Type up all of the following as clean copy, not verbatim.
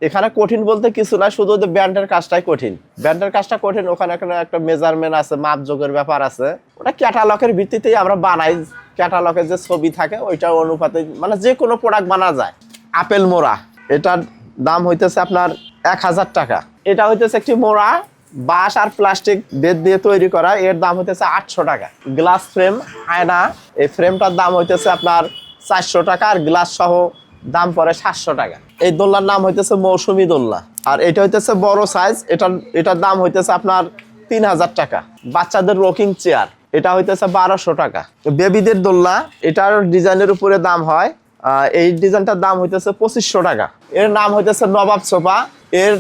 এখানে কঠিন বলতে কিছু না, শুধু ব্যান্ডের কাজটাই কঠিন। ব্যান্ডের কাজটা কঠিন, ওখানে একটা মেজারমেন্ট আছে, মাপযোগের ব্যাপার আছে। ওটা ক্যাটালগের ভিত্তিতেই আমরা বানাই। ক্যাটালগের যে ছবি থাকে ওইটা অনুপাতে মানে যে কোনো প্রোডাক্ট বানা যায়। আপেল মোড়া, এটার দাম হইতেছে আপনার 1000 টাকা। এটা হইতেছে একটি মোড়া, বাঁশ আর প্লাস্টিক বেত দিয়ে তৈরি করা। এর দাম হইতেছে 800 টাকা। গ্লাস ফ্রেম আয়না, এই ফ্রেমটার দাম হইতেছে আপনার 400 টাকা, আর গ্লাস সহ দাম পড়ে 700 টাকা। এই দোলনার নাম হইতেছে মৌসুমী দোলনা। আর এটা হইতেছে বড় সাইজ, এটার দাম হইতেছে আপনার 3000 টাকা। বাচ্চাদের রকিং চেয়ার, এটা হইতেছে 1200 টাকা। বেবিদের দোলনা, এটার ডিজাইনের উপরে দাম হয়। এই ডিজাইনটার দাম হইতেছে 2500 টাকা। এর নাম হইতেছে নবাব সোফা, এর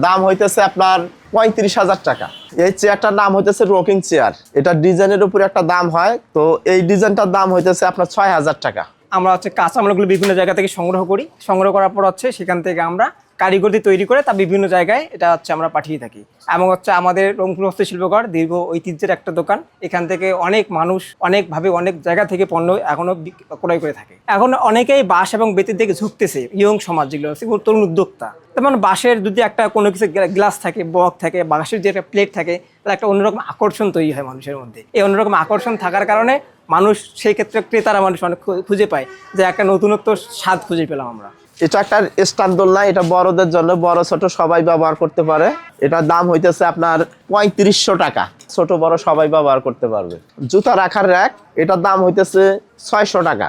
দাম হইতেছে আপনার 35,000 টাকা। এই চেয়ারটার নাম হইতেছে রকিং চেয়ার, এটা ডিজাইনের উপরে একটা দাম হয়। তো এই ডিজাইনটার দাম হইতেছে আপনার 6000 টাকা। আমরা কাঁচামালগুলো বিভিন্ন জায়গা থেকে সংগ্রহ করি, সংগ্রহ করার পর সেখান থেকে আমরা কারিগর দিয়ে তৈরি করে তা বিভিন্ন জায়গায় এটা আমরা পাঠিয়ে থাকি। এবং আমাদের রংপুর হস্তশিল্পঘর দীর্ঘ ঐতিহ্যের একটা দোকান। এখান থেকে অনেক মানুষ অনেকভাবে অনেক জায়গা থেকে পণ্য এখনো ক্রয় করে থাকে। এখন অনেকেই বাঁশ এবং বেতের দিকে ঝুঁকতেছে, ইয়ং সমাজ যেগুলো আছে, তরুণ উদ্যোক্তা। যেমন বাঁশের যদি একটা কোনো কিছু গ্লাস থাকে, বক থাকে, বাঁশের যে একটা প্লেট থাকে, তার একটা অন্যরকম আকর্ষণ তৈরি হয় মানুষের মধ্যে। এই অন্যরকম আকর্ষণ থাকার কারণে মানুষ সেই ক্ষেত্রে ক্রেতারা মানুষ অনেক খুঁজে পায় যে একটা নতুনত্ব স্বাদ খুঁজে পেলাম আমরা। এটা একটা স্ট্যান্ড দোলনা, এটা বড়দের জন্য, বড় ছোট সবাই ব্যবহার করতে পারে। এটার দাম হইতেছে আপনার 3500 টাকা। ছোট বড় সবাই ব্যবহার করতে পারবে। জুতা রাখার র্যাক, এটার দাম হইতেছে 600 টাকা।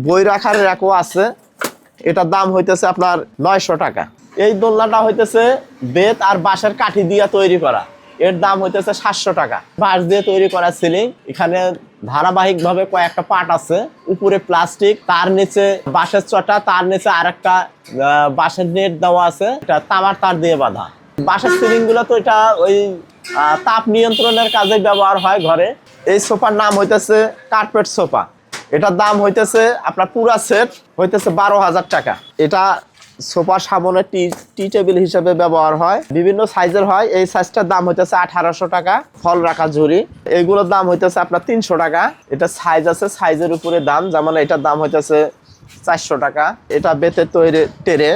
বই রাখার র্যাকও আছে, এটার দাম হইতেছে আপনার 900 টাকা। এই দোলনাটা হইতেছে বেত আর বাঁশের কাঠি দিয়ে তৈরি করা, এর দাম হইতেছে 700 টাকা। বাঁশ দিয়ে তৈরি করা সিলিং, এখানে ধারাবাহিক ভাবে কয়েকটা পার্ট আছে। উপরে প্লাস্টিক, তার নিচে বাঁশের চটা, তার নিচে আরেকটা বাঁশের নেট দেওয়া আছে, এটা তামার তার দিয়ে বাঁধা। বাঁশের সিলিং গুলো তো এটা ওই তাপ নিয়ন্ত্রণের কাজে ব্যবহার হয় ঘরে। এই সোফার নাম হইতেছে কার্পেট সোফা, এটার দাম হইতেছে আপনার পুরা সেট হইতেছে 12,000 টাকা। এটা সোফার সামনে টি টেবিল হিসেবে ব্যবহার হয়, বিভিন্ন সাইজের হয়। এই সাইজটার দাম হইতেছে 1800 টাকা। ফল রাখা ঝুড়ি, এগুলোর দাম হইতেছে আপনার 300 টাকা। এটা সাইজ আছে, সাইজের উপরে দাম। যেমন এটার দাম হইতেছে 400 টাকা। এটা বেতের তৈরি টেরে,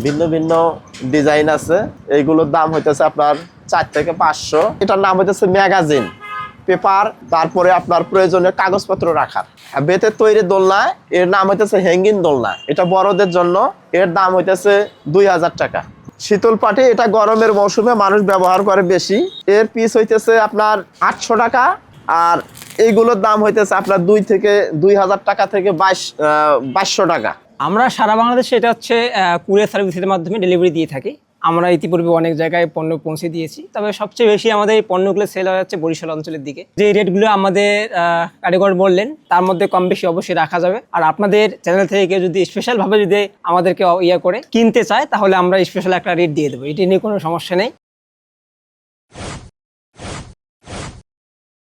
ভিন্ন ভিন্ন ডিজাইন আছে, এইগুলোর দাম হইতেছে আপনার 4 থেকে 500। এটার নাম হইতেছে ম্যাগাজিন পেপার, তারপরে আপনার প্রয়োজনীয় কাগজপত্র রাখার। বেতের তৈরি দোলনা, এর নাম হইতেছে হ্যাঙ্গিং দোলনা, এটা বড়দের জন্য। এর দাম হইতেছে 2000 টাকা। শীতল পাটি, এটা গরমের মৌসুমে মানুষ ব্যবহার করে বেশি। এর পিস হইতেছে আপনার 800 টাকা। আর এইগুলোর দাম হইতেছে আপনার 2000 টাকা থেকে 2200 টাকা। আমরা সারা বাংলাদেশে এটা কুরিয়ার সার্ভিসের মাধ্যমে ডেলিভারি দিয়ে থাকি। আমরা ইতিপূর্বে অনেক জায়গায় পণ্য পৌঁছে দিয়েছি, তবে সবচেয়ে বেশি আমাদের এই পণ্যগুলো সেল হয়ে যাচ্ছে বরিশাল অঞ্চলের দিকে। যে রেটগুলো আমাদের কারিগর বললেন তার মধ্যে কম বেশি অবশ্যই রাখা যাবে। আর আপনাদের চ্যানেল থেকে কেউ যদি স্পেশালভাবে যদি আমাদেরকে কিনতে চায়, তাহলে আমরা স্পেশাল একটা রেট দিয়ে দেবো, এটি নিয়ে কোনো সমস্যা নেই।